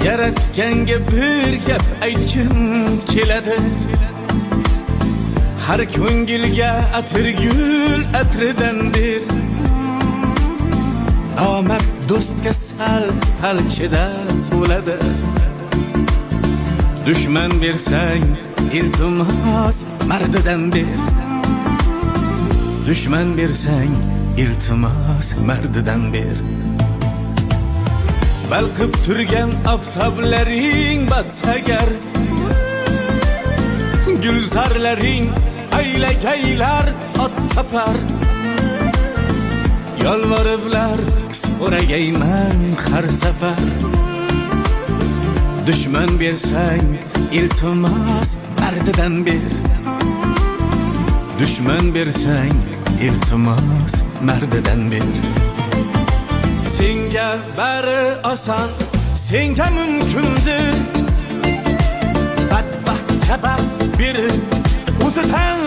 Yaratganga bir gap aytgim keladi. Har ko'ngilga atirgul atridan ber. Omad do'stga sal chidab bo'ladi. Dushman bersang iltimos mardidan ber. Dushman bersang iltimos mardidan ber. Balqib turgan oftoblaring batsagar, gulzarlaring aylagaylar ot chopar. Yolvoriblar so'ragayman har safar. Dushman bersang iltimos mardidan ber. Dushman bersang iltimos mardidan ber. Senga bari oson, senga mumkindir. Badbaxtga baxt berib o'zidan